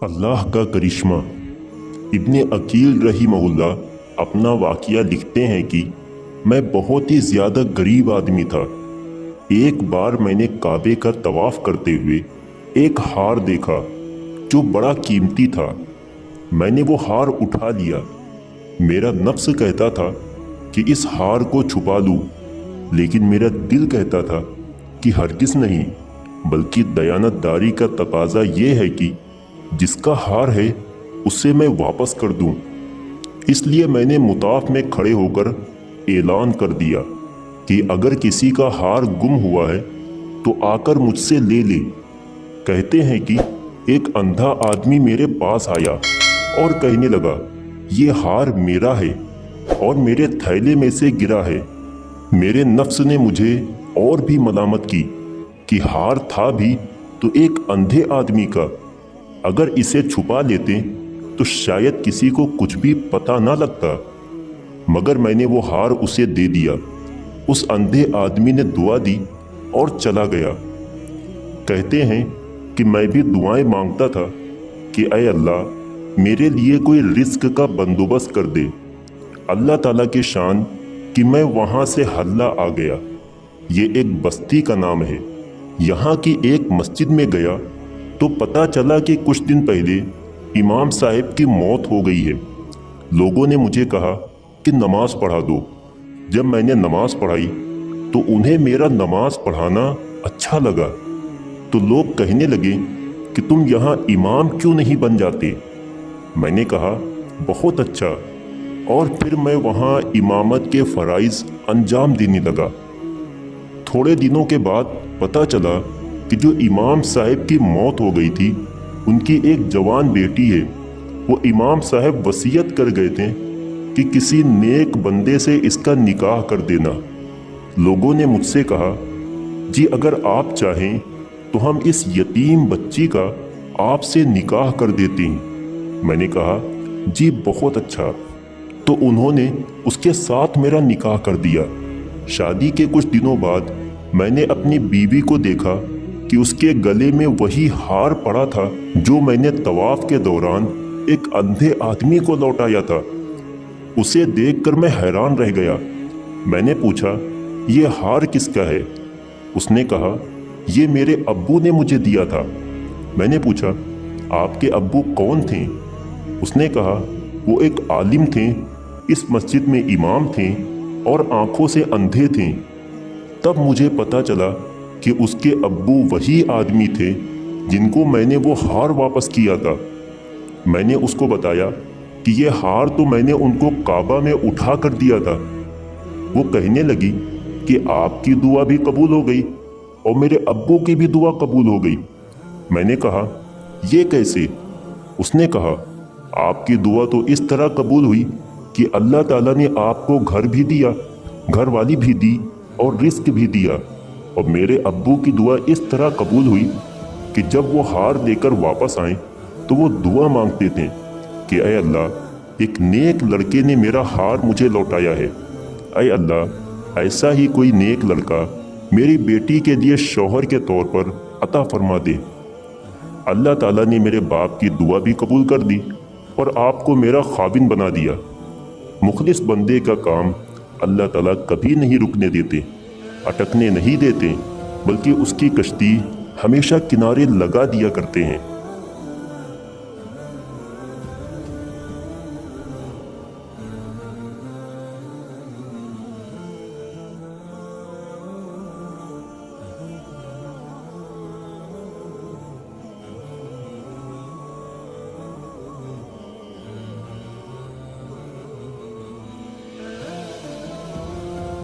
अल्लाह का करिश्मा। इब्ने अकील रहीमहुल्लाह अपना वाक़या लिखते हैं कि मैं बहुत ही ज़्यादा गरीब आदमी था। एक बार मैंने काबे का तवाफ़ करते हुए एक हार देखा जो बड़ा कीमती था। मैंने वो हार उठा लिया। मेरा नफ्स कहता था कि इस हार को छुपा लूं, लेकिन मेरा दिल कहता था कि हरगिज़ नहीं, बल्कि दयानतदारी का तकाजा ये है कि जिसका हार है उसे मैं वापस कर दूं। इसलिए मैंने मुताफ में खड़े होकर ऐलान कर दिया कि अगर किसी का हार गुम हुआ है तो आकर मुझसे ले ले। कहते हैं कि एक अंधा आदमी मेरे पास आया और कहने लगा, ये हार मेरा है और मेरे थैले में से गिरा है। मेरे नफ्स ने मुझे और भी मलामत की कि हार था भी तो एक अंधे आदमी का, अगर इसे छुपा लेते तो शायद किसी को कुछ भी पता ना लगता। मगर मैंने वो हार उसे दे दिया। उस अंधे आदमी ने दुआ दी और चला गया। कहते हैं कि मैं भी दुआएं मांगता था कि ऐ अल्लाह, मेरे लिए कोई रिस्क का बंदोबस्त कर दे। अल्लाह ताला की शान कि मैं वहाँ से हल्ला आ गया। ये एक बस्ती का नाम है। यहाँ की एक मस्जिद में गया तो पता चला कि कुछ दिन पहले इमाम साहब की मौत हो गई है। लोगों ने मुझे कहा कि नमाज पढ़ा दो। जब मैंने नमाज पढ़ाई तो उन्हें मेरा नमाज पढ़ाना अच्छा लगा, तो लोग कहने लगे कि तुम यहाँ इमाम क्यों नहीं बन जाते। मैंने कहा बहुत अच्छा, और फिर मैं वहाँ इमामत के फ़राइज़ अंजाम देने लगा। थोड़े दिनों के बाद पता चला कि जो इमाम साहब की मौत हो गई थी, उनकी एक जवान बेटी है। वो इमाम साहब वसीयत कर गए थे कि किसी नेक बंदे से इसका निकाह कर देना। लोगों ने मुझसे कहा, जी अगर आप चाहें तो हम इस यतीम बच्ची का आपसे निकाह कर देते हैं। मैंने कहा, जी बहुत अच्छा। तो उन्होंने उसके साथ मेरा निकाह कर दिया। शादी के कुछ दिनों बाद मैंने अपनी बीवी को देखा कि उसके गले में वही हार पड़ा था जो मैंने तवाफ के दौरान एक अंधे आदमी को लौटाया था। उसे देखकर मैं हैरान रह गया। मैंने पूछा, ये हार किसका है? उसने कहा, ये मेरे अब्बू ने मुझे दिया था। मैंने पूछा, आपके अब्बू कौन थे? उसने कहा, वो एक आलिम थे, इस मस्जिद में इमाम थे और आंखों से अंधे थे। तब मुझे पता चला कि उसके अब्बू वही आदमी थे जिनको मैंने वो हार वापस किया था। मैंने उसको बताया कि ये हार तो मैंने उनको काबा में उठा कर दिया था। वो कहने लगी कि आपकी दुआ भी कबूल हो गई और मेरे अब्बू की भी दुआ कबूल हो गई। मैंने कहा, ये कैसे? उसने कहा, आपकी दुआ तो इस तरह कबूल हुई कि अल्लाह ताला ने आपको घर भी दिया, घर वाली भी दी और रिस्क भी दिया। और मेरे अब्बू की दुआ इस तरह कबूल हुई कि जब वो हार लेकर वापस आए तो वो दुआ मांगते थे कि ऐ अल्लाह, एक नेक लड़के ने मेरा हार मुझे लौटाया है। ऐ अल्लाह, ऐसा ही कोई नेक लड़का मेरी बेटी के लिए शौहर के तौर पर अता फरमा दे। अल्लाह ताला ने मेरे बाप की दुआ भी कबूल कर दी और आपको मेरा खाविन बना दिया। मुखलिस बंदे का काम अल्लाह ताला कभी नहीं रुकने देते, अटकने नहीं देते, बल्कि उसकी कश्ती हमेशा किनारे लगा दिया करते हैं।